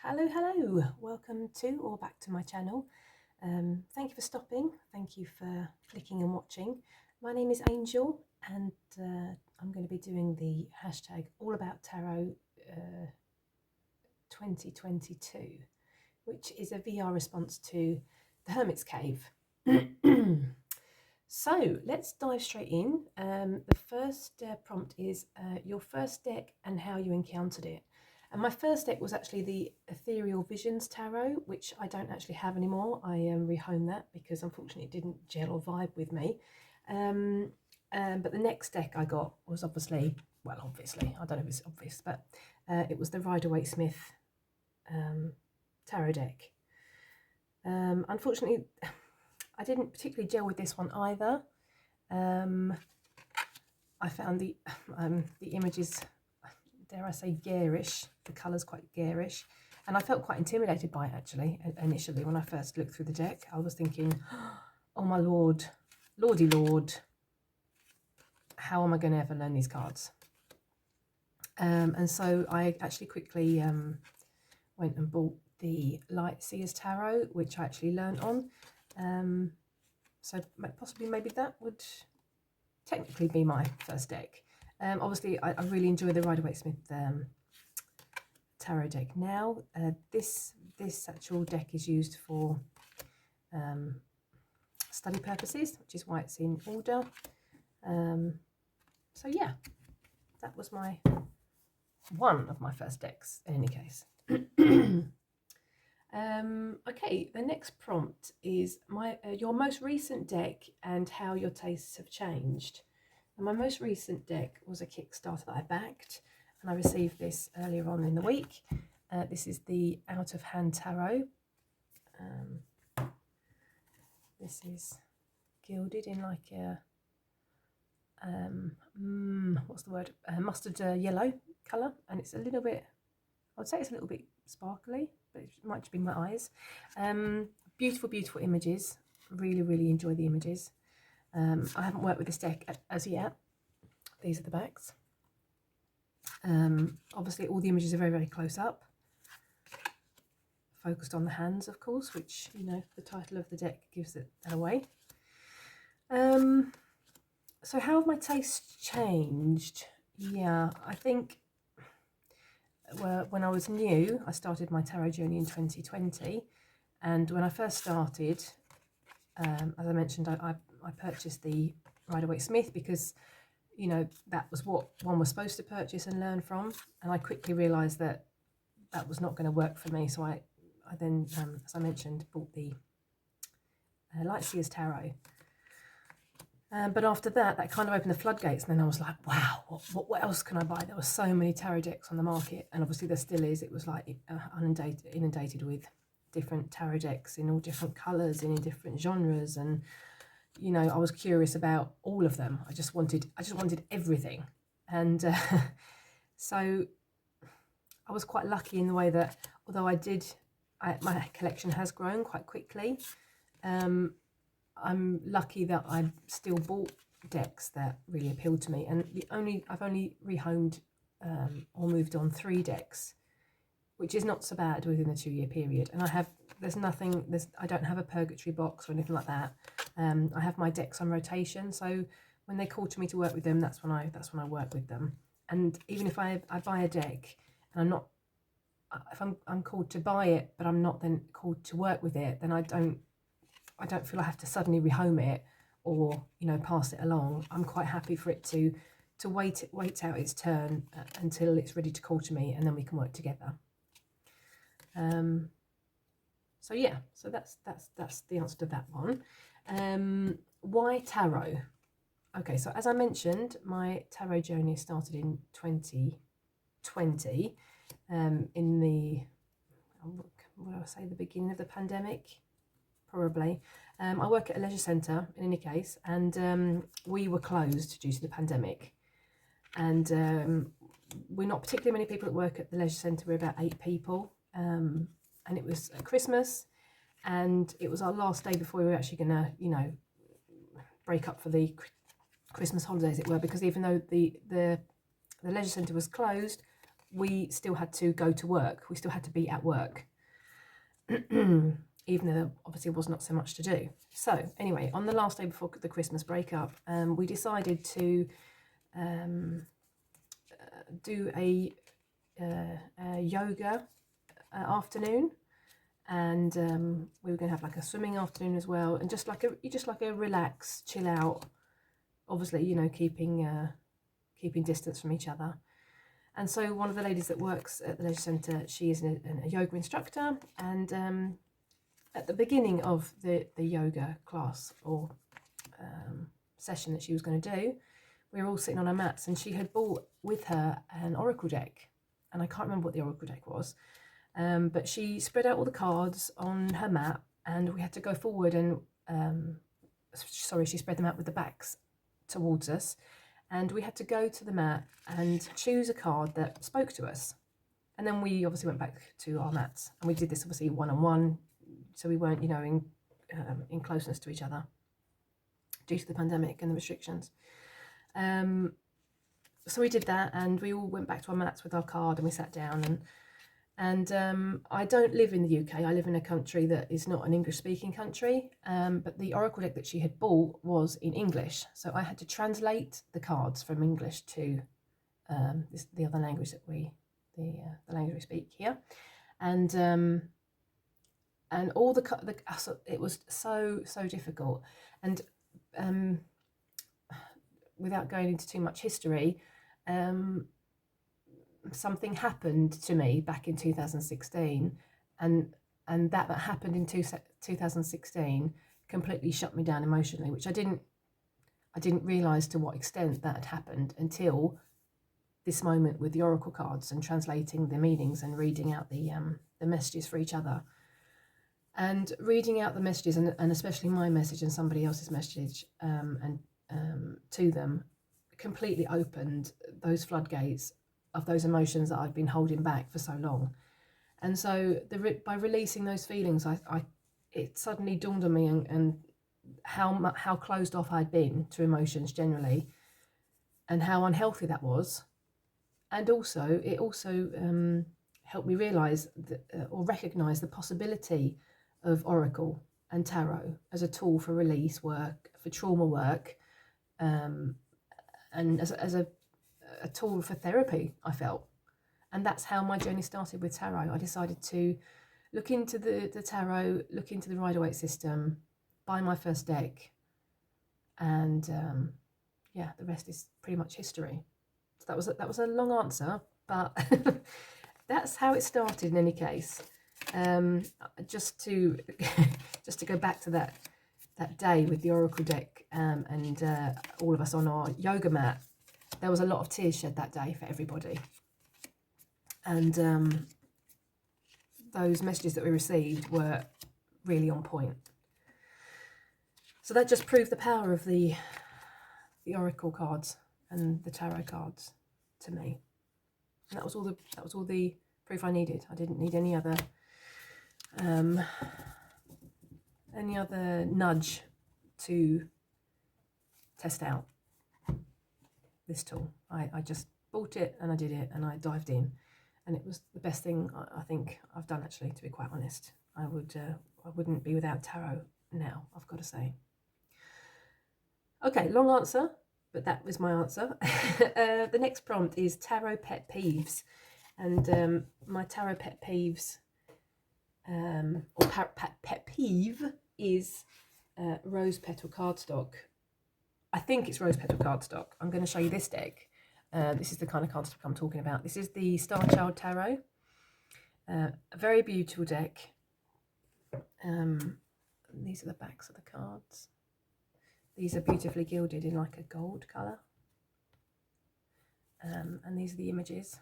Hello, welcome to or back to my channel. Thank you for stopping, thank you for clicking and watching. My name is Angel and I'm going to be doing the hashtag All About Tarot 2022, which is a VR response to the Hermit's Cave. So let's dive straight in. The first prompt is your first deck and how you encountered it. And my first deck was actually the Ethereal Visions Tarot, which I don't actually have anymore. I rehomed that because unfortunately it didn't gel or vibe with me. But the next deck I got was obviously, I don't know if it's obvious, but it was the Waite Smith tarot deck. Unfortunately, I didn't particularly gel with this one either. I found the images, dare I say, garish. The colours quite garish, and I felt quite intimidated by it actually. Initially, when I first looked through the deck, I was thinking, "Oh my lord, lordy lord, how am I going to ever learn these cards?" And so I actually quickly went and bought the Lightseers Tarot, which I actually learned on. So possibly maybe that would technically be my first deck. Obviously, I really enjoy the Waite Smith tarot deck now. This actual deck is used for study purposes, which is why it's in order. So yeah, that was one of my first decks in any case. Okay, the next prompt is your most recent deck and how your tastes have changed. And my most recent deck was a Kickstarter that I backed, and I received this earlier on in the week. This is the Out of Hand Tarot. This is gilded in like a what's the word? Mustard yellow colour, and it's a little bit, I would say it's a little bit sparkly, but it might just be my eyes. Beautiful images. Really enjoy the images. I haven't worked with this deck as yet. These are the backs. Obviously all the images are very close up, focused on the hands, of course, which, you know, the title of the deck gives it away. So how have my tastes changed? Yeah, I think when I was new, I started my tarot journey in 2020, and when I first started, as I mentioned, I purchased the Waite Smith because, you know, that was what one was supposed to purchase and learn from, and I quickly realised that that was not going to work for me. So I then, as I mentioned, bought the Lightseers Tarot. But after that kind of opened the floodgates, and then I was like, wow, what else can I buy? There were so many tarot decks on the market, and obviously there still is. It was like inundated with different tarot decks in all different colours and in different genres, and you know, I was curious about all of them. I just wanted everything, and so I was quite lucky in the way that although my collection has grown quite quickly. I'm lucky that I've still bought decks that really appealed to me, and I've only rehomed or moved on 3 decks, which is not so bad within a 2-year period. And I don't have a purgatory box or anything like that. I have my decks on rotation, so when they call to me to work with them, that's when I work with them. And even if I buy a deck and if I'm called to buy it, but I'm not then called to work with it, then I don't feel I have to suddenly rehome it or, you know, pass it along. I'm quite happy for it to wait out its turn until it's ready to call to me, and then we can work together. So yeah, so that's the answer to that one. Why tarot? Okay, so as I mentioned, my tarot journey started in 2020, in the, what do I say, the beginning of the pandemic, probably. I work at a leisure centre in any case, and we were closed due to the pandemic, and we're not particularly many people that work at the leisure centre. We're about 8 people, and it was Christmas, and it was our last day before we were actually going to, you know, break up for the Christmas holidays, as it were, because even though the leisure centre was closed, we still had to go to work. We still had to be at work, even though there obviously was not so much to do. So anyway, on the last day before the Christmas breakup, we decided to do a yoga afternoon, and we were going to have like a swimming afternoon as well, and just like a relax, chill out. Obviously, you know, keeping distance from each other. And so one of the ladies that works at the leisure centre, she is a yoga instructor, and at the beginning of the yoga class or session that she was going to do, we were all sitting on our mats, and she had brought with her an oracle deck, and I can't remember what the oracle deck was, but she spread out all the cards on her mat, and we had to go forward and she spread them out with the backs towards us, and we had to go to the mat and choose a card that spoke to us. And then we obviously went back to our mats, and we did this obviously one-on-one, so we weren't, you know, in closeness to each other due to the pandemic and the restrictions. So we did that, and we all went back to our mats with our card, and we sat down, and I don't live in the UK. I live in a country that is not an English-speaking country, but the oracle deck that she had bought was in English, so I had to translate the cards from English to the other language that the language we speak here, and all it was so difficult, and without going into too much history, something happened to me back in 2016, and that happened in 2016 completely shut me down emotionally, which I didn't realize to what extent that had happened until this moment with the oracle cards and translating the meanings and reading out the messages for each other, and reading out the messages, and especially my message and somebody else's message, and to them, completely opened those floodgates of those emotions that I'd been holding back for so long. And so by releasing those feelings, it suddenly dawned on me and how closed off I'd been to emotions generally, and how unhealthy that was. And also it helped me realize or recognize the possibility of oracle and tarot as a tool for release work, for trauma work, and as a tool for therapy, I felt. And that's how my journey started with tarot. I decided to look into the tarot, look into the Rider-Waite system, buy my first deck, and yeah, the rest is pretty much history. So that was a long answer, but that's how it started in any case. Just to go back to that day with the oracle deck, and all of us on our yoga mat, there was a lot of tears shed that day for everybody, and those messages that we received were really on point. So that just proved the power of the oracle cards and the tarot cards to me, and that was all the proof I needed. I didn't need any other nudge to test out this tool. I just bought it, and I did it, and I dived in, and it was the best thing I think I've done, actually, to be quite honest. I wouldn't be without tarot now, I've got to say. Okay, long answer, but that was my answer. The next prompt is tarot pet peeves, and my tarot pet peeves, or pet peeve, is rose petal cardstock. I think it's rose petal cardstock. I'm going to show you this deck. This is the kind of cardstock I'm talking about. This is the Starchild Tarot. A very beautiful deck. These are the backs of the cards. These are beautifully gilded in like a gold colour. And these are the images.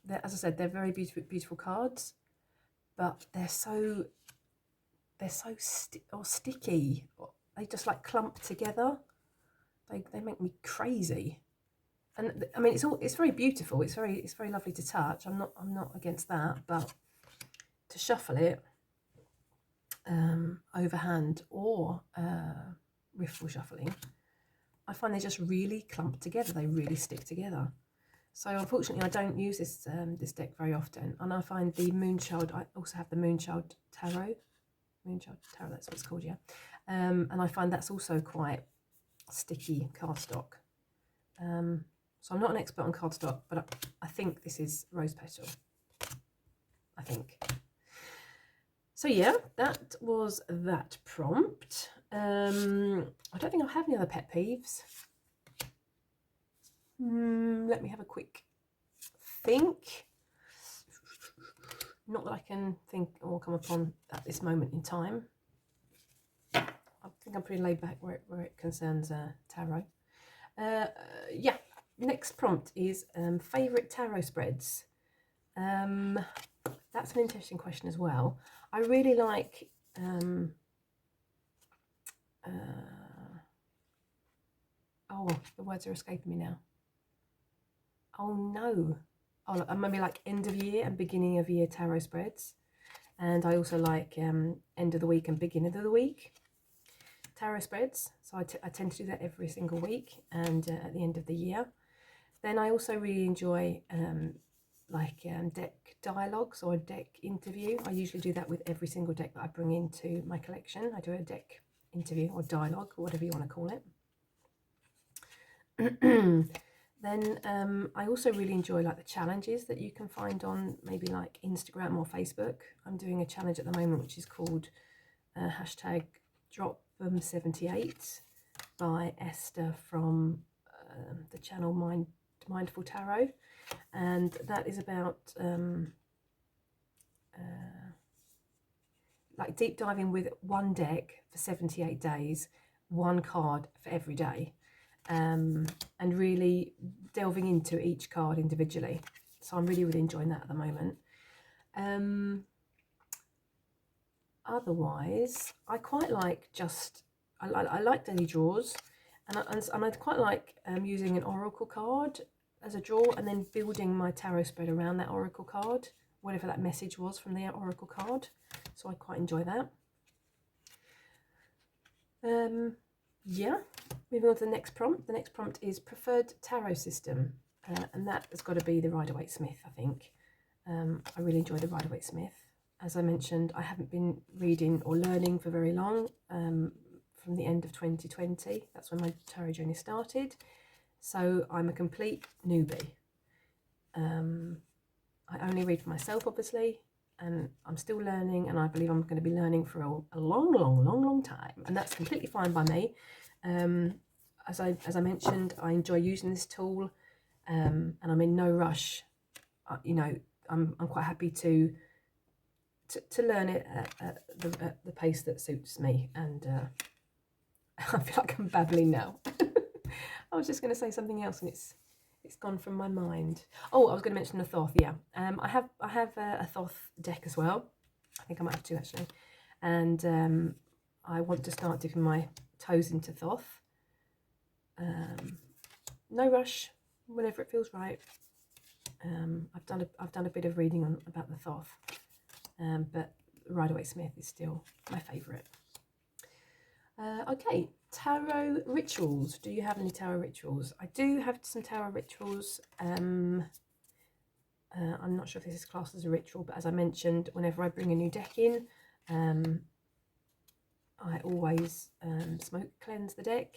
As I said, they're very beautiful cards, but they're so sticky. They just like clump together. They make me crazy. And I mean, it's very beautiful. It's very lovely to touch. I'm not against that, but to shuffle it overhand or riffle shuffling, I find they just really clump together. They really stick together. So unfortunately, I don't use this this deck very often, and I find the Moonchild. I also have the Moonchild Tarot. Moonchild Tarot, that's what it's called, yeah. And I find that's also quite sticky cardstock. So I'm not an expert on cardstock, but I think this is Rose Petal. I think. So yeah, that was that prompt. I don't think I have any other pet peeves. Let me have a quick think. Not that I can think or come upon at this moment in time. I think I'm pretty laid back where it concerns tarot. Yeah, next prompt is favourite tarot spreads. That's an interesting question as well. I really like oh, the words are escaping me now. Oh no. Oh, maybe like end of year and beginning of year tarot spreads. And I also like end of the week and beginning of the week tarot spreads. So I tend to do that every single week and at the end of the year. Then I also really enjoy deck dialogues or a deck interview. I usually do that with every single deck that I bring into my collection. I do a deck interview or dialogue, or whatever you want to call it. Then I also really enjoy like the challenges that you can find on maybe like Instagram or Facebook. I'm doing a challenge at the moment which is called hashtag Drop78 by Esther from the channel Mindful Tarot, and that is about like deep diving with one deck for 78 days, one card for every day, and really delving into each card individually. So I'm really enjoying that at the moment. Otherwise, I quite like I like daily draws, and I quite like using an oracle card as a draw and then building my tarot spread around that oracle card, whatever that message was from the oracle card. So I quite enjoy that. Yeah, moving on to the next prompt. The next prompt is preferred tarot system, and that has got to be the Rider-Waite Smith, I think. I really enjoy the Rider-Waite Smith. As I mentioned, I haven't been reading or learning for very long, from the end of 2020. That's when my tarot journey started. So I'm a complete newbie. I only read for myself, obviously, and I'm still learning, and I believe I'm going to be learning for a long time, and that's completely fine by me. As I mentioned, I enjoy using this tool, and I'm in no rush. You know, I'm quite happy to learn it at the pace that suits me, and I feel like I'm babbling now. I was just going to say something else, and it's gone from my mind. Oh, I was going to mention the Thoth. Yeah, I have a Thoth deck as well. I think I might have two actually, and I want to start dipping my toes into Thoth. No rush, whenever it feels right. I've done a bit of reading about the Thoth, but Rider-Waite Smith is still my favourite. Okay, tarot rituals. Do you have any tarot rituals? I do have some tarot rituals. I'm not sure if this is classed as a ritual, but as I mentioned, whenever I bring a new deck in, I always smoke cleanse the deck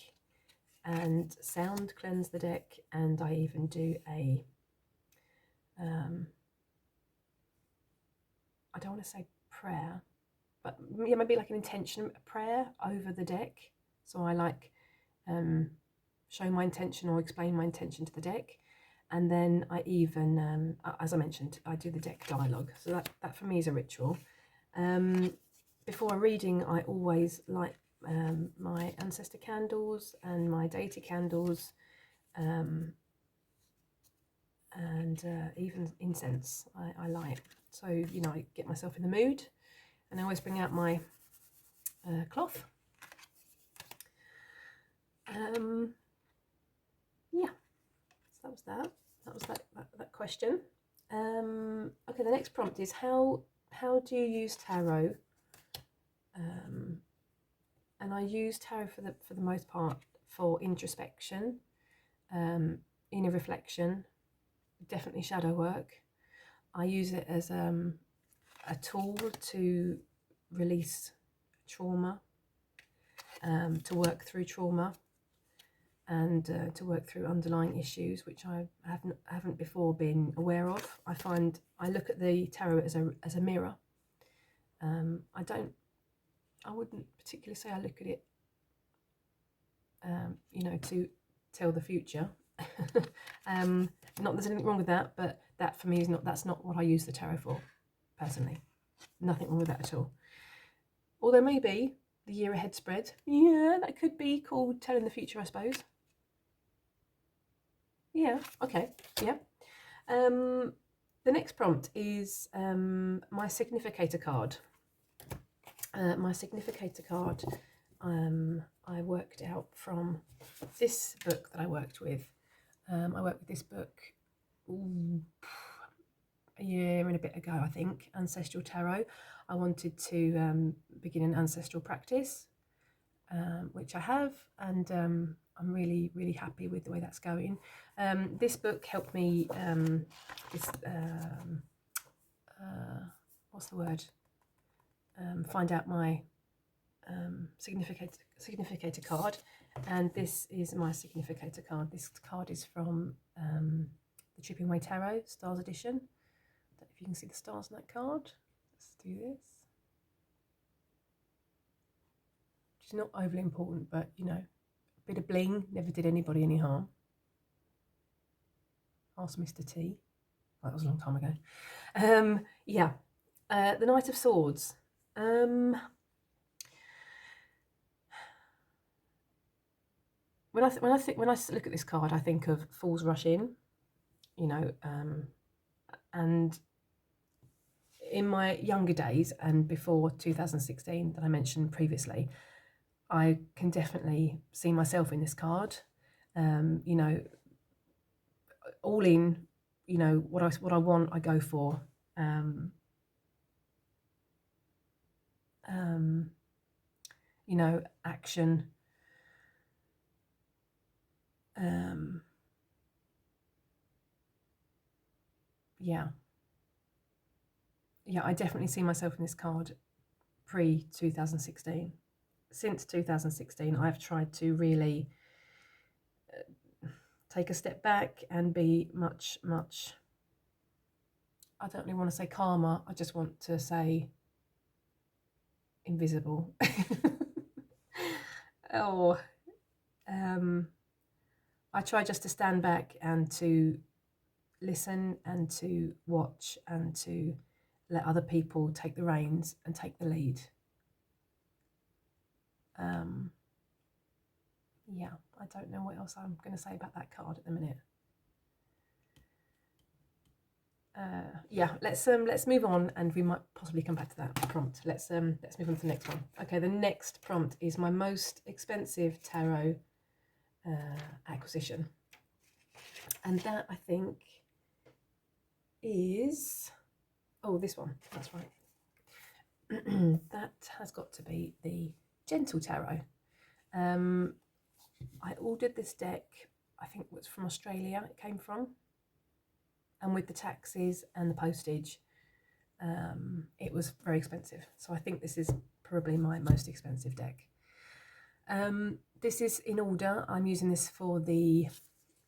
and sound cleanse the deck, and I even do a I don't want to say prayer, but yeah, maybe like an intention prayer over the deck. So I like show my intention or explain my intention to the deck, and then I even, as I mentioned, I do the deck dialogue. So that for me is a ritual. Before a reading, I always light my ancestor candles and my deity candles, and even incense I light. So, you know, I get myself in the mood, and I always bring out my cloth. Yeah, so that was that. That was that question. Okay, the next prompt is how do you use tarot? And I use tarot for the most part for introspection, inner reflection, definitely shadow work. I use it as a tool to release trauma, to work through trauma, and to work through underlying issues which I haven't before been aware of. I find I look at the tarot as a mirror. I wouldn't particularly say I look at it, you know, to tell the future. Not there's anything wrong with that, but that for me is not, that's not what I use the tarot for, personally. Nothing wrong with that at all. Although maybe the year ahead spread, yeah, that could be called telling the future, I suppose. Yeah, okay, yeah. The next prompt is my significator card. My significator card, I worked out from this book that I worked with. I worked with this book a year and a bit ago, I think, Ancestral Tarot. I wanted to begin an ancestral practice, which I have, and I'm really, really happy with the way that's going. This book helped me, what's the word? Find out my significator card, and this is my significator card. This card is from the Chipping Way Tarot Stars Edition. I don't know if you can see the stars on that card. Let's do this. Which is not overly important, but you know, a bit of bling never did anybody any harm. Ask Mr. T. Oh, that was a long time ago. Yeah, the Knight of Swords. When I look at this card, I think of Fools Rush In, you know, and in my younger days and before 2016 that I mentioned previously, I can definitely see myself in this card. You know, all in, you know, what I want, I go for. You know, action. Yeah, I definitely see myself in this card pre-2016. Since 2016, I've tried to really take a step back and be much, I don't really want to say calmer, I just want to say invisible. Oh, I try just to stand back and to listen and to watch and to let other people take the reins and take the lead. Yeah, I don't know what else I'm going to say about that card at the minute. Yeah, let's move on, and we might possibly come back to that prompt. Let's move on to the next one. Okay, the next prompt is my most expensive tarot acquisition, and that I think is, oh, this one. That's right. That has got to be the Gentle Tarot. I ordered this deck, I think it was from Australia, it came from, and with the taxes and the postage, it was very expensive. So I think this is probably my most expensive deck. This is in order. I'm using this for the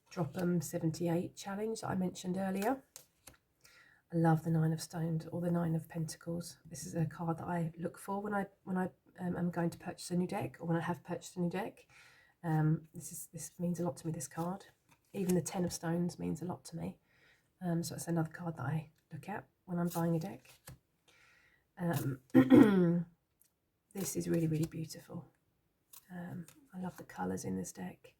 Drop 'em 78 challenge that I mentioned earlier. I love the Nine of Stones or the Nine of Pentacles. This is a card that I look for when I am going to purchase a new deck, or when I have purchased a new deck. This means a lot to me, this card. Even the 10 of Stones means a lot to me. So it's another card that I look at when I'm buying a deck. This is really, really beautiful. I love the colours in this deck.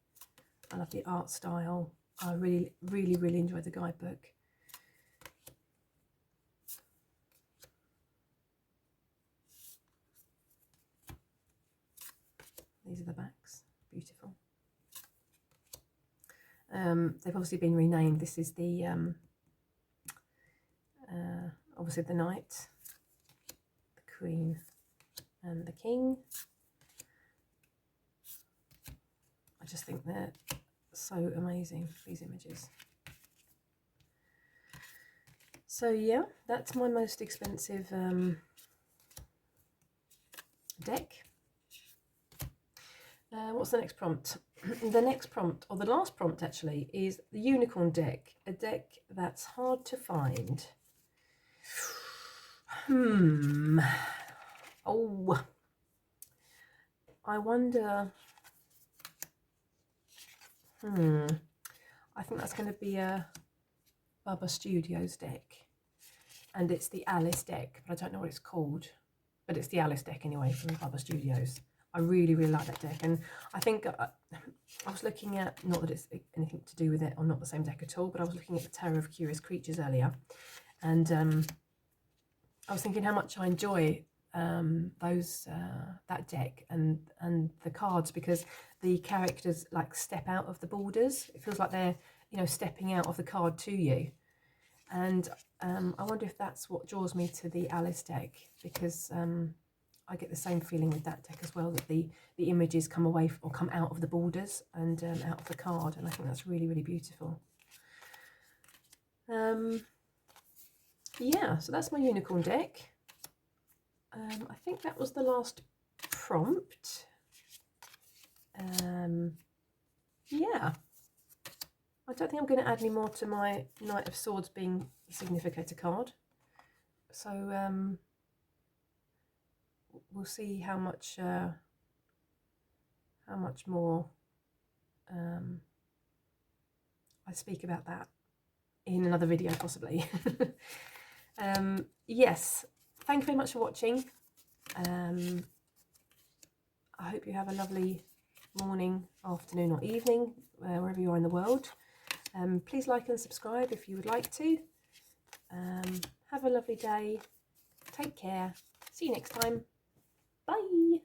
I love the art style. I really, really, really enjoyed the guidebook. These are the backs. Beautiful. They've obviously been renamed. This is the obviously the Knight, the Queen, and the King. I just think they're so amazing, these images. So yeah, that's my most expensive deck. What's the next prompt? The next prompt, or the last prompt actually, is the Unicorn deck, a deck that's hard to find. Oh, I wonder. I think that's going to be a Bubba Studios deck, and it's the Alice deck, but I don't know what it's called. But it's the Alice deck anyway from Bubba Studios. I really, really like that deck, and I think I was looking at, not that it's anything to do with it or not the same deck at all, but I was looking at the Tarot of Curious Creatures earlier, and I was thinking how much I enjoy that deck and the cards, because the characters like step out of the borders. It feels like they're, you know, stepping out of the card to you, and I wonder if that's what draws me to the Alice deck, because I get the same feeling with that deck as well, that the images come away or come out of the borders and out of the card, and I think that's really, really beautiful. Yeah, so that's my Unicorn deck. I think that was the last prompt. Yeah, I don't think I'm going to add any more to my Knight of Swords being the Significator card. So we'll see how much more I speak about that in another video possibly. Yes, thank you very much for watching. I hope you have a lovely morning, afternoon or evening, wherever you are in the world. Please like and subscribe if you would like to. Have a lovely day. Take care. See you next time. Bye.